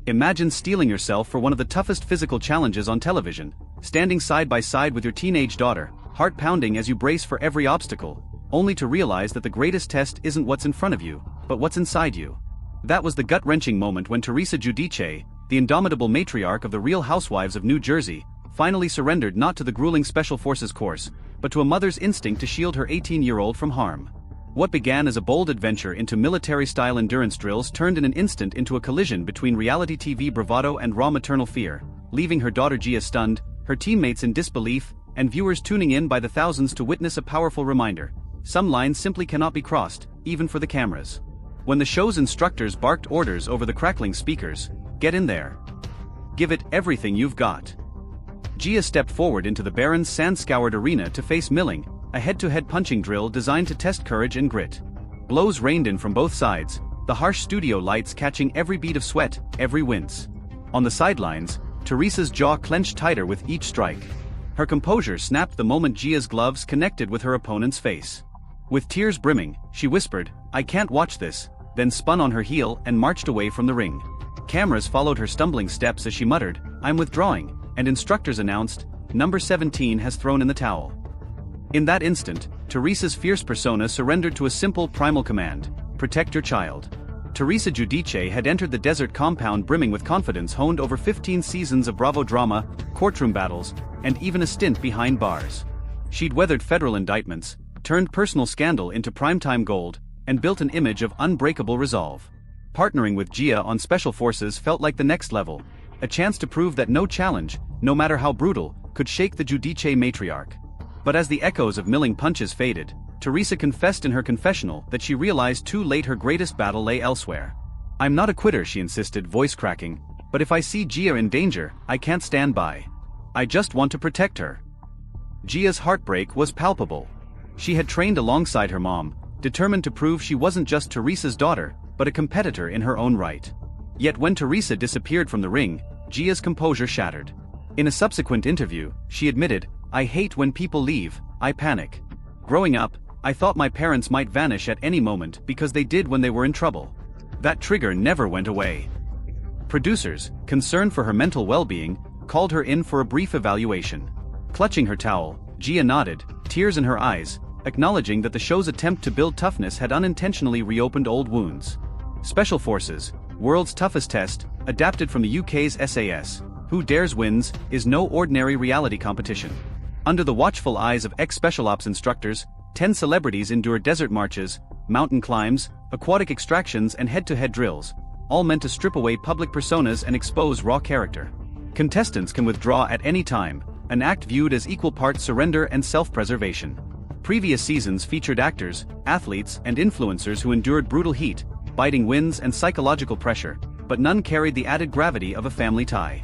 Imagine steeling yourself for one of the toughest physical challenges on television, standing side by side with your teenage daughter, heart pounding as you brace for every obstacle, only to realize that the greatest test isn't what's in front of you, but what's inside you. That was the gut-wrenching moment when Teresa Giudice, the indomitable matriarch of the Real Housewives of New Jersey, finally surrendered not to the grueling Special Forces course, but to a mother's instinct to shield her 18-year-old from harm. What began as a bold adventure into military-style endurance drills turned in an instant into a collision between reality TV bravado and raw maternal fear, leaving her daughter Gia stunned, her teammates in disbelief, and viewers tuning in by the thousands to witness a powerful reminder: some lines simply cannot be crossed, even for the cameras. When the show's instructors barked orders over the crackling speakers, "Get in there. Give it everything you've got." Gia stepped forward into the barren, sand-scoured arena to face milling, a head-to-head punching drill designed to test courage and grit. Blows rained in from both sides, the harsh studio lights catching every bead of sweat, every wince. On the sidelines, Teresa's jaw clenched tighter with each strike. Her composure snapped the moment Gia's gloves connected with her opponent's face. With tears brimming, she whispered, "I can't watch this," then spun on her heel and marched away from the ring. Cameras followed her stumbling steps as she muttered, "I'm withdrawing," and instructors announced, "Number 17 has thrown in the towel." In that instant, Teresa's fierce persona surrendered to a simple primal command: protect your child. Teresa Giudice had entered the desert compound brimming with confidence honed over 15 seasons of Bravo drama, courtroom battles, and even a stint behind bars. She'd weathered federal indictments, turned personal scandal into primetime gold, and built an image of unbreakable resolve. Partnering with Gia on Special Forces felt like the next level, a chance to prove that no challenge, no matter how brutal, could shake the Giudice matriarch. But as the echoes of milling punches faded, Teresa confessed in her confessional that she realized too late her greatest battle lay elsewhere. "I'm not a quitter," she insisted, voice cracking, "but if I see Gia in danger, I can't stand by. I just want to protect her." Gia's heartbreak was palpable. She had trained alongside her mom, determined to prove she wasn't just Teresa's daughter, but a competitor in her own right. Yet when Teresa disappeared from the ring, Gia's composure shattered. In a subsequent interview, she admitted, "I hate when people leave, I panic. Growing up, I thought my parents might vanish at any moment because they did when they were in trouble. That trigger never went away." Producers, concerned for her mental well-being, called her in for a brief evaluation. Clutching her towel, Gia nodded, tears in her eyes, acknowledging that the show's attempt to build toughness had unintentionally reopened old wounds. Special Forces, World's Toughest Test, adapted from the UK's SAS, Who Dares Wins, is no ordinary reality competition. Under the watchful eyes of ex-Special Ops instructors, 10 celebrities endure desert marches, mountain climbs, aquatic extractions and head-to-head drills, all meant to strip away public personas and expose raw character. Contestants can withdraw at any time, an act viewed as equal parts surrender and self-preservation. Previous seasons featured actors, athletes, and influencers who endured brutal heat, biting winds and psychological pressure, but none carried the added gravity of a family tie.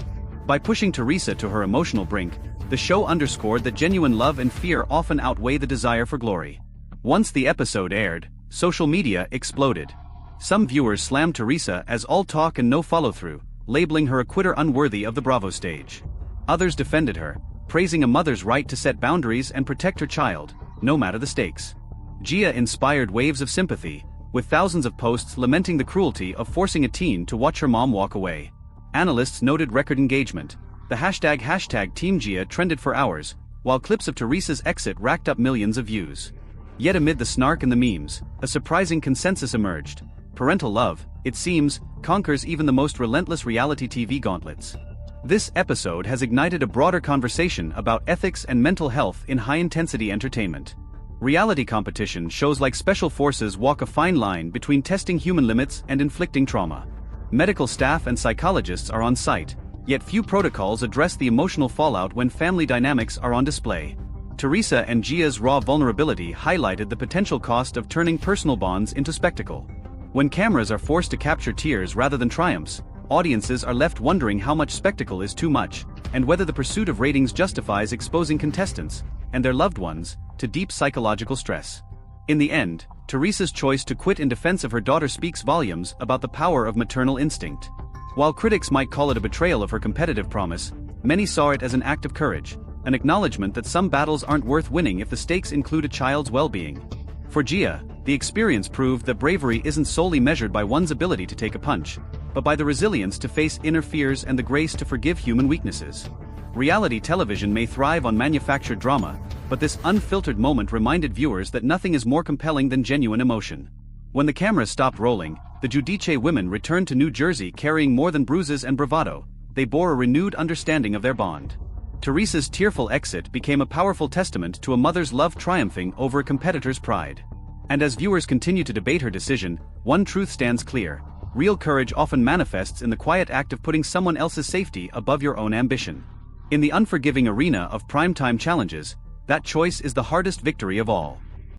By pushing Teresa to her emotional brink, the show underscored that genuine love and fear often outweigh the desire for glory. Once the episode aired, social media exploded. Some viewers slammed Teresa as all talk and no follow-through, labeling her a quitter unworthy of the Bravo stage. Others defended her, praising a mother's right to set boundaries and protect her child, no matter the stakes. Gia inspired waves of sympathy, with thousands of posts lamenting the cruelty of forcing a teen to watch her mom walk away. Analysts noted record engagement. The hashtag #TeamGia trended for hours, while clips of Teresa's exit racked up millions of views. Yet amid the snark and the memes, a surprising consensus emerged. Parental love, it seems, conquers even the most relentless reality TV gauntlets. This episode has ignited a broader conversation about ethics and mental health in high-intensity entertainment. Reality competition shows like Special Forces walk a fine line between testing human limits and inflicting trauma. Medical staff and psychologists are on site, yet few protocols address the emotional fallout when family dynamics are on display. Teresa and Gia's raw vulnerability highlighted the potential cost of turning personal bonds into spectacle. When cameras are forced to capture tears rather than triumphs, audiences are left wondering how much spectacle is too much, and whether the pursuit of ratings justifies exposing contestants, and their loved ones, to deep psychological stress. In the end, Teresa's choice to quit in defense of her daughter speaks volumes about the power of maternal instinct. While critics might call it a betrayal of her competitive promise, many saw it as an act of courage, an acknowledgement that some battles aren't worth winning if the stakes include a child's well-being. For Gia, the experience proved that bravery isn't solely measured by one's ability to take a punch, but by the resilience to face inner fears and the grace to forgive human weaknesses. Reality television may thrive on manufactured drama, but this unfiltered moment reminded viewers that nothing is more compelling than genuine emotion. When the cameras stopped rolling, the Giudice women returned to New Jersey carrying more than bruises and bravado. They bore a renewed understanding of their bond. Teresa's tearful exit became a powerful testament to a mother's love triumphing over a competitor's pride. And as viewers continue to debate her decision, one truth stands clear: real courage often manifests in the quiet act of putting someone else's safety above your own ambition. In the unforgiving arena of primetime challenges, that choice is the hardest victory of all.